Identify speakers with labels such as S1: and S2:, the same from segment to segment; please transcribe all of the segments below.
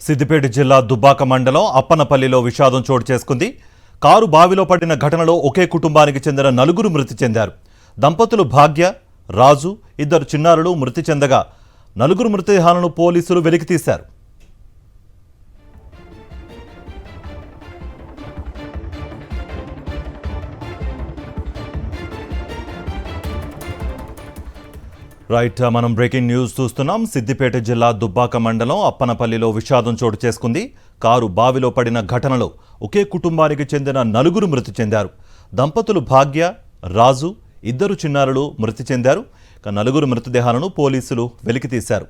S1: సిద్దిపేట జిల్లా దుబ్బాక మండలం అప్పనపల్లిలో విషాదం చోటు చేసుకుంది. కారు బావిలో పడిన ఘటనలో ఒకే కుటుంబానికి చెందిన నలుగురు మృతి చెందారు. దంపతులు భాగ్య, రాజు, ఇద్దరు చిన్నారులు మృతి చెందగా నలుగురు మృతదేహాలను పోలీసులు వెలికితీశారు. రైట్, మనం బ్రేకింగ్ న్యూస్ చూస్తున్నాం. సిద్దిపేట జిల్లా దుబ్బాక మండలం అప్పనపల్లిలో విషాదం చోటు చేసుకుంది. కారు బావిలో పడిన ఘటనలో ఒకే కుటుంబానికి చెందిన నలుగురు మృతి చెందారు. దంపతులు భాగ్య, రాజు, ఇద్దరు చిన్నారులు మృతి చెందారు. నలుగురు మృతదేహాలను పోలీసులు వెలికితీశారు.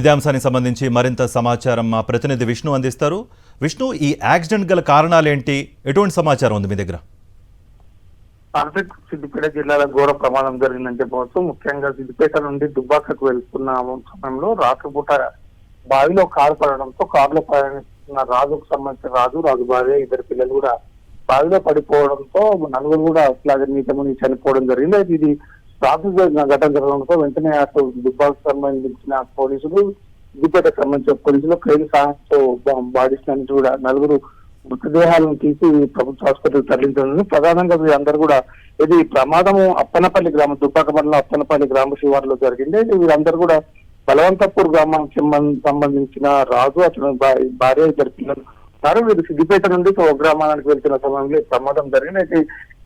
S1: ఇదే అంశానికి సంబంధించి మరింత సమాచారం మా ప్రతినిధి విష్ణు అందిస్తారు. విష్ణు, ఈ యాక్సిడెంట్ గల కారణాలేంటి? ఎటువంటి సమాచారం ఉంది మీ దగ్గర?
S2: సిద్దిపేట జిల్లాలో ఘోర ప్రమాదం జరిగిందని చెప్పవచ్చు. ముఖ్యంగా సిద్దిపేట నుండి దుబ్బాకకు వెళ్తున్న సమయంలో రాత్రిపూట బావిలో కారు పడడంతో కారులో ప్రయాణిస్తున్న రాజుకు సంబంధించిన రాజు భార్య, ఇద్దరు పిల్లలు కూడా బావిలో పడిపోవడంతో నలుగురు కూడా నీతముని చనిపోవడం జరిగింది. అయితే ఇది ఘటన జరగడంతో వెంటనే అటు దుబ్బాకు సంబంధించిన పోలీసులు, సిద్దిపేటకు సంబంధించిన పోలీసులు క్రెయిన్ సహాయంతో బాడీస్ నుంచి కూడా నలుగురు మృతదేహాలను తీసి ప్రభుత్వ ఆసుపత్రికి తరలించడం. ప్రధానంగా వీరందరూ కూడా ఇది ప్రమాదము అప్పనపల్లి గ్రామం, దుబ్బాక మండలం అప్పనపల్లి గ్రామ శివారులో జరిగింది. వీరందరూ కూడా బలవంతపూర్ గ్రామానికి సంబంధించిన రాజు, అతని భార్య, ఇద్దరు పిల్లలు ఉన్నారు. వీరు సిద్దిపేట నుండి ఒక గ్రామానికి వెళ్తున్న సమయంలో ఈ ప్రమాదం జరిగింది. అయితే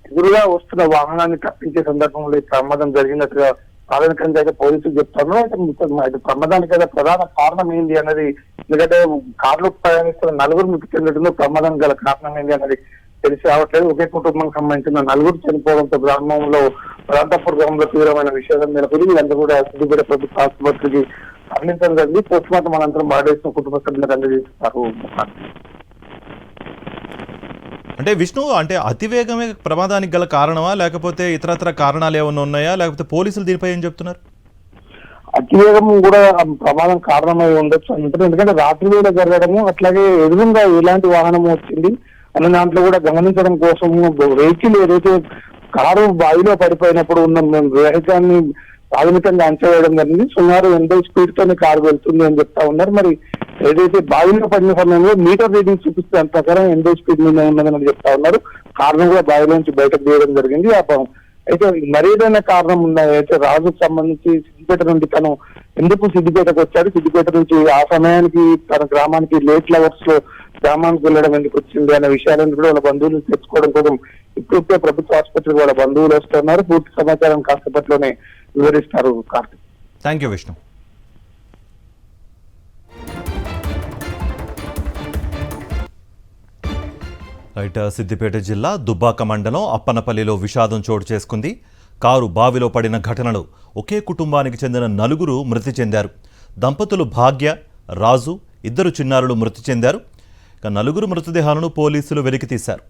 S2: ఎదురుగా వస్తున్న వాహనాన్ని తప్పించే సందర్భంలో ఈ ప్రమాదం జరిగినట్టుగా ప్రాథమికంగా అయితే పోలీసులు చెప్తారు. అయితే ప్రమాదానికి అయితే ప్రధాన కారణం ఏంటి అన్నది, ఎందుకంటే కారులో ప్రయాణిస్తున్న నలుగురు మృతి చెందడంలో ప్రమాదం గల కారణం ఏంటి అన్నది తెలిసి రావట్లేదు. ఒకే కుటుంబానికి సంబంధించిన నలుగురు చనిపోవడంతో గ్రామంలో బలవంతపూర్ గ్రామంలో తీవ్రమైన విషాదం నెలకొని వీళ్ళందరూ కూడా సిద్దిపేట ప్రభుత్వ ఆసుపత్రికి తరలించడం జరిగింది. పోస్ట్ మార్టం అనంతరం బాడీస్ కుటుంబ సభ్యులకు అందజేస్తారు.
S1: అంటే విష్ణు, అంటే అతివేగమే ప్రమాదానికి గల కారణమా, లేకపోతే ఇతరత్ర కారణాలు ఏమైనా ఉన్నాయా, లేకపోతే పోలీసులు దీనిపై ఏం చెప్తున్నారు?
S2: అతివేగం కూడా ప్రమాదం కారణమై ఉండొచ్చు అంటారు. ఎందుకంటే రాత్రి వేళ జరగడము, అట్లాగే ఎదురుగా ఎలాంటి వాహనం వచ్చింది అన్న దాంట్లో కూడా గమనించడం కోసం వెహికల్ ఏదైతే కారు బావిలో పడిపోయినప్పుడు ఉన్న వేగాన్ని ప్రాథమికంగా అంచనా వేయడం జరిగింది. సుమారు 80 స్పీడ్ తోనే కారు వెళ్తుంది అని చెప్తా ఉన్నారు. మరి ఏదైతే బావిలో పడిన సమయంలో మీటర్ రీడింగ్ చూపిస్తే దాని ప్రకారం 80 స్పీడ్ మీద ఉన్నదని చెప్తా ఉన్నారు. కారణం కూడా బావిలోంచి బయటకు తీయడం జరిగింది. అయితే మరేదైనా కారణం ఉందా? అయితే రాజుకు సంబంధించి సిద్దిపేట నుండి తను ఎందుకు సిద్దిపేటకు వచ్చాడు, సిద్దిపేట నుంచి ఆ సమయానికి తన గ్రామానికి లేట్ లవర్స్ లో గ్రామానికి వెళ్ళడం ఎందుకు వచ్చింది అనే విషయాలను కూడా వాళ్ళ బంధువులు తెచ్చుకోవడం కోసం ఇప్పుడే ప్రభుత్వ ఆసుపత్రికి వాళ్ళ బంధువులు వస్తున్నారు. పూర్తి సమాచారం కాసేపట్లోనే వివరిస్తారు. Karthik,
S1: thank you Vishnu. Right, Siddipet జిల్లా దుబ్బాక మండలం అప్పనపల్లిలో విషాదం చోటు చేసుకుంది. కారు బావిలో పడిన ఘటనలో ఒకే కుటుంబానికి చెందిన నలుగురు మృతి చెందారు. దంపతులు భాగ్య, రాజు, ఇద్దరు చిన్నారులు మృతి చెందారు. నలుగురు మృతదేహాలను పోలీసులు వెలికితీశారు.